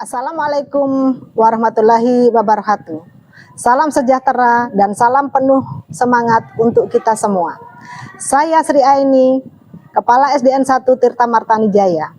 Assalamualaikum warahmatullahi wabarakatuh. Salam sejahtera dan salam penuh semangat untuk kita semua. Saya Sri Aini, Kepala SDN 1 Tirta Martani Jaya.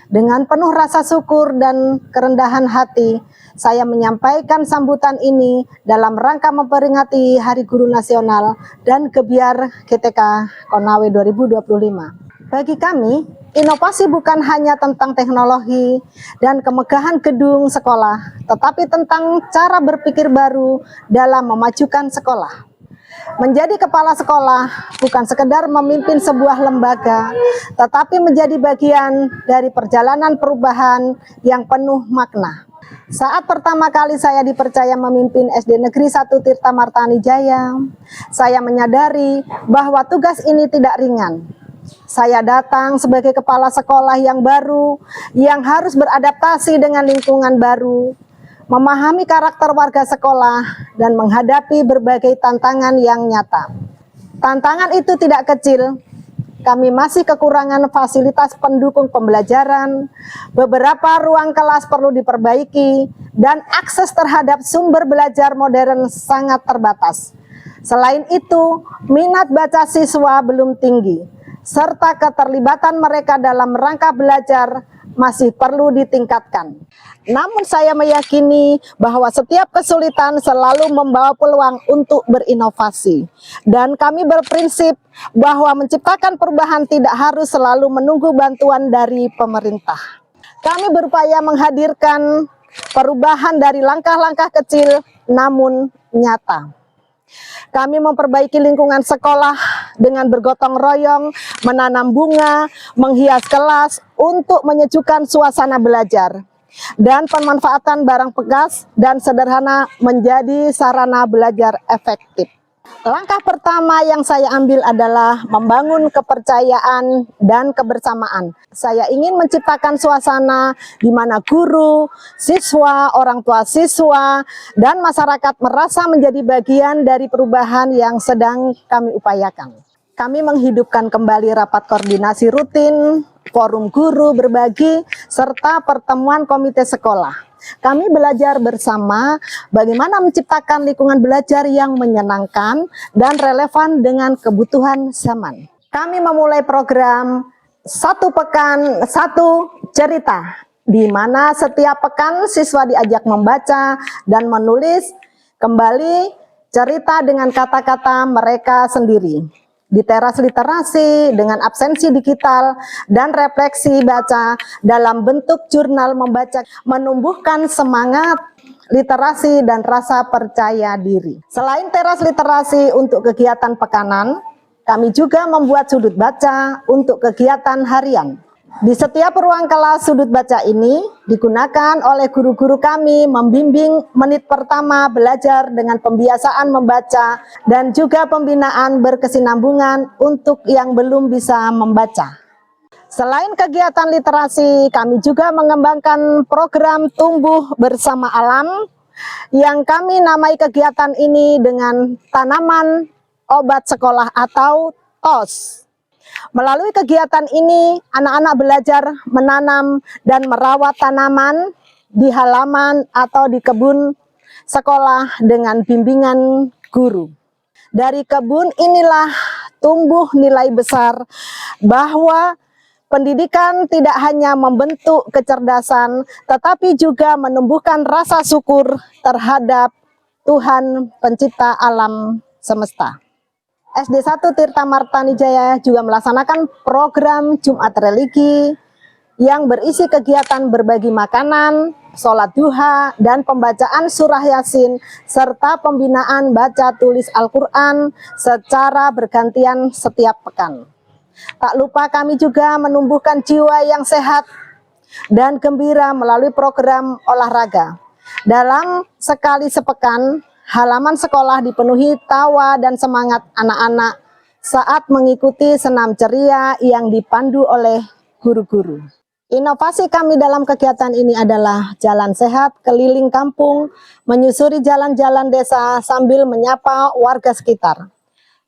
Dengan penuh rasa syukur dan kerendahan hati, saya menyampaikan sambutan ini dalam rangka memperingati Hari Guru Nasional dan Gebiar GTK Konawe 2025. Bagi kami, inovasi bukan hanya tentang teknologi dan kemegahan gedung sekolah, tetapi tentang cara berpikir baru dalam memajukan sekolah. Menjadi kepala sekolah bukan sekedar memimpin sebuah lembaga, tetapi menjadi bagian dari perjalanan perubahan yang penuh makna. Saat pertama kali saya dipercaya memimpin SD Negeri 1 Tirta Martani Jaya, saya menyadari bahwa tugas ini tidak ringan. Saya datang sebagai kepala sekolah yang baru, yang harus beradaptasi dengan lingkungan baru, memahami karakter warga sekolah, dan menghadapi berbagai tantangan yang nyata. Tantangan itu tidak kecil. Kami masih kekurangan fasilitas pendukung pembelajaran, beberapa ruang kelas perlu diperbaiki, dan akses terhadap sumber belajar modern sangat terbatas. Selain itu, minat baca siswa belum tinggi, serta keterlibatan mereka dalam rangka belajar masih perlu ditingkatkan. Namun saya meyakini bahwa setiap kesulitan selalu membawa peluang untuk berinovasi. Dan kami berprinsip bahwa menciptakan perubahan tidak harus selalu menunggu bantuan dari pemerintah. Kami berupaya menghadirkan perubahan dari langkah-langkah kecil namun nyata. Kami memperbaiki lingkungan sekolah dengan bergotong royong, menanam bunga, menghias kelas untuk menyejukkan suasana belajar. Dan pemanfaatan barang bekas dan sederhana menjadi sarana belajar efektif. Langkah pertama yang saya ambil adalah membangun kepercayaan dan kebersamaan. Saya ingin menciptakan suasana di mana guru, siswa, orang tua siswa, dan masyarakat merasa menjadi bagian dari perubahan yang sedang kami upayakan. Kami menghidupkan kembali rapat koordinasi rutin, forum guru berbagi, serta pertemuan komite sekolah. Kami belajar bersama bagaimana menciptakan lingkungan belajar yang menyenangkan dan relevan dengan kebutuhan zaman. Kami memulai program Satu Pekan Satu Cerita, di mana setiap pekan siswa diajak membaca dan menulis kembali cerita dengan kata-kata mereka sendiri. Di teras literasi dengan absensi digital dan refleksi baca dalam bentuk jurnal membaca menumbuhkan semangat literasi dan rasa percaya diri. Selain teras literasi untuk kegiatan pekanan, kami juga membuat sudut baca untuk kegiatan harian. Di setiap ruang kelas sudut baca ini digunakan oleh guru-guru kami membimbing menit pertama belajar dengan pembiasaan membaca dan juga pembinaan berkesinambungan untuk yang belum bisa membaca. Selain kegiatan literasi, kami juga mengembangkan program tumbuh bersama alam yang kami namai kegiatan ini dengan tanaman obat sekolah atau TOS. Melalui kegiatan ini, anak-anak belajar menanam dan merawat tanaman di halaman atau di kebun sekolah dengan bimbingan guru. Dari kebun inilah tumbuh nilai besar bahwa pendidikan tidak hanya membentuk kecerdasan, tetapi juga menumbuhkan rasa syukur terhadap Tuhan Pencipta alam semesta. SD 1 Tirta Martani Jaya juga melaksanakan program Jumat Religi yang berisi kegiatan berbagi makanan, sholat duha, dan pembacaan surah Yasin, serta pembinaan baca tulis Al-Quran secara bergantian setiap pekan. Tak lupa kami juga menumbuhkan jiwa yang sehat dan gembira melalui program olahraga. Dalam sekali sepekan, halaman sekolah dipenuhi tawa dan semangat anak-anak saat mengikuti senam ceria yang dipandu oleh guru-guru. Inovasi kami dalam kegiatan ini adalah jalan sehat keliling kampung, menyusuri jalan-jalan desa sambil menyapa warga sekitar.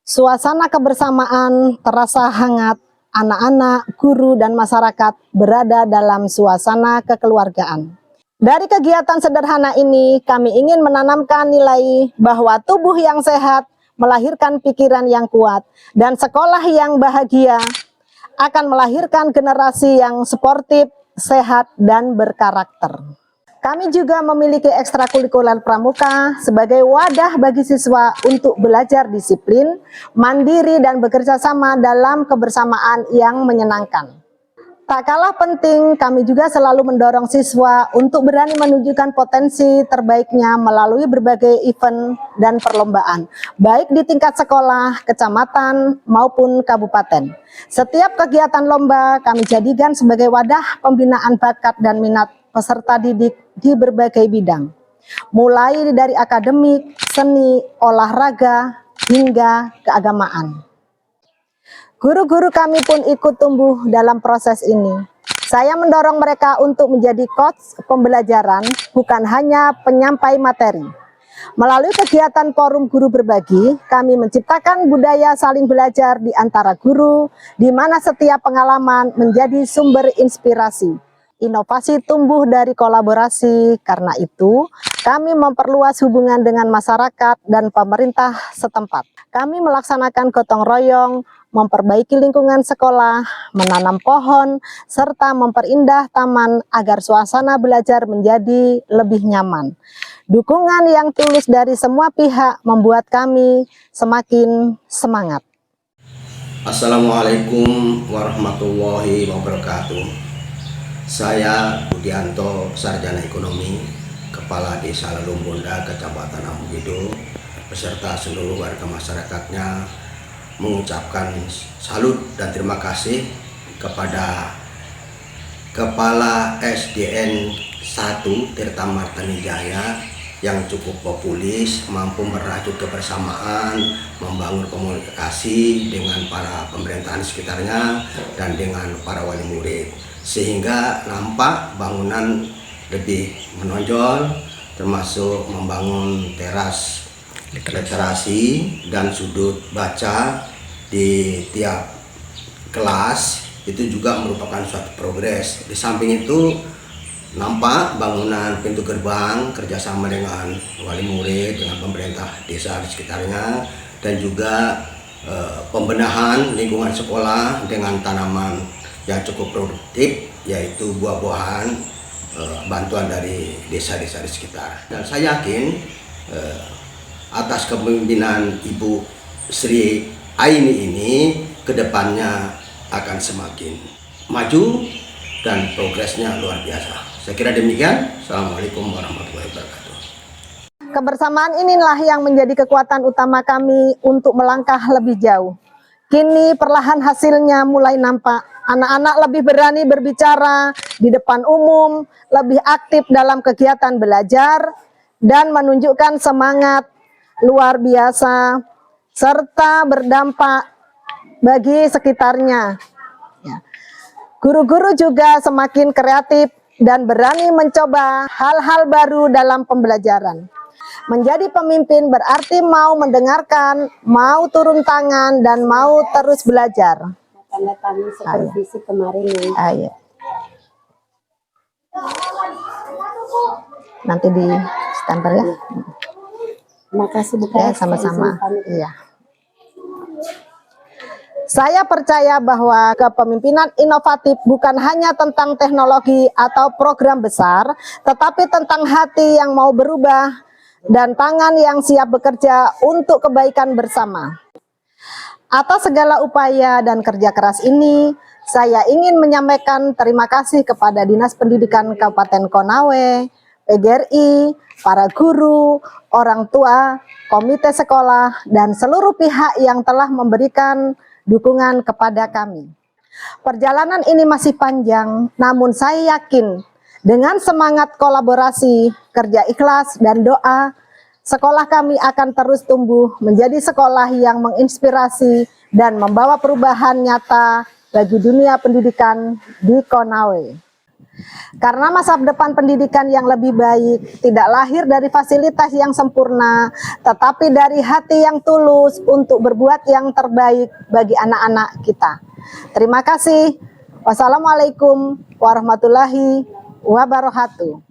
Suasana kebersamaan terasa hangat, anak-anak, guru, dan masyarakat berada dalam suasana kekeluargaan. Dari kegiatan sederhana ini, kami ingin menanamkan nilai bahwa tubuh yang sehat melahirkan pikiran yang kuat, dan sekolah yang bahagia akan melahirkan generasi yang sportif, sehat, dan berkarakter. Kami juga memiliki ekstrakurikuler pramuka sebagai wadah bagi siswa untuk belajar disiplin, mandiri, dan bekerja sama dalam kebersamaan yang menyenangkan. Tak kalah penting, kami juga selalu mendorong siswa untuk berani menunjukkan potensi terbaiknya melalui berbagai event dan perlombaan, baik di tingkat sekolah, kecamatan, maupun kabupaten. Setiap kegiatan lomba kami jadikan sebagai wadah pembinaan bakat dan minat peserta didik di berbagai bidang, mulai dari akademik, seni, olahraga, hingga keagamaan. Guru-guru kami pun ikut tumbuh dalam proses ini. Saya mendorong mereka untuk menjadi coach pembelajaran, bukan hanya penyampai materi. Melalui kegiatan forum guru berbagi, kami menciptakan budaya saling belajar di antara guru, di mana setiap pengalaman menjadi sumber inspirasi. Inovasi tumbuh dari kolaborasi, karena itu kami memperluas hubungan dengan masyarakat dan pemerintah setempat. Kami melaksanakan gotong royong, memperbaiki lingkungan sekolah, menanam pohon, serta memperindah taman agar suasana belajar menjadi lebih nyaman. Dukungan yang tulus dari semua pihak membuat kami semakin semangat. Assalamualaikum warahmatullahi wabarakatuh. Saya Budianto, Sarjana Ekonomi, Kepala Desa Lelumbonda, Kecamatan Ambugido, beserta seluruh warga masyarakatnya, mengucapkan salut dan terima kasih kepada Kepala SDN 1 Tirta Martani Jaya yang cukup populis, mampu merajut kebersamaan, membangun komunikasi dengan para pemerintahan sekitarnya dan dengan para wali murid, sehingga nampak bangunan lebih menonjol, termasuk membangun teras literasi dan sudut baca di tiap kelas. Itu juga merupakan suatu progres. Di samping itu nampak bangunan pintu gerbang kerjasama dengan wali murid, dengan pemerintah desa di sekitarnya, dan juga pembenahan lingkungan sekolah dengan tanaman yang cukup produktif, yaitu buah-buahan bantuan dari desa-desa di sekitar. Dan saya yakin atas kepemimpinan Ibu Sri Aini ini kedepannya akan semakin maju dan progresnya luar biasa. Saya kira demikian. Assalamualaikum warahmatullahi wabarakatuh. Kebersamaan inilah yang menjadi kekuatan utama kami untuk melangkah lebih jauh. Kini perlahan hasilnya mulai nampak. Anak-anak lebih berani berbicara di depan umum, lebih aktif dalam kegiatan belajar, dan menunjukkan semangat luar biasa, serta berdampak bagi sekitarnya. Guru-guru juga semakin kreatif dan berani mencoba hal-hal baru dalam pembelajaran. Menjadi pemimpin berarti mau mendengarkan, mau turun tangan, dan mau terus belajar. Tanda tangan supervisi kemarin ya. Iya. Nanti di stempel ya. Terima kasih Bu. Ya, sama-sama. Iya. Saya percaya bahwa kepemimpinan inovatif bukan hanya tentang teknologi atau program besar, tetapi tentang hati yang mau berubah dan tangan yang siap bekerja untuk kebaikan bersama. Atas segala upaya dan kerja keras ini, saya ingin menyampaikan terima kasih kepada Dinas Pendidikan Kabupaten Konawe, PGRI, para guru, orang tua, komite sekolah, dan seluruh pihak yang telah memberikan dukungan kepada kami. Perjalanan ini masih panjang, namun saya yakin dengan semangat kolaborasi, kerja ikhlas, dan doa, sekolah kami akan terus tumbuh menjadi sekolah yang menginspirasi dan membawa perubahan nyata bagi dunia pendidikan di Konawe. Karena masa depan pendidikan yang lebih baik tidak lahir dari fasilitas yang sempurna, tetapi dari hati yang tulus untuk berbuat yang terbaik bagi anak-anak kita. Terima kasih. Wassalamualaikum warahmatullahi wabarakatuh.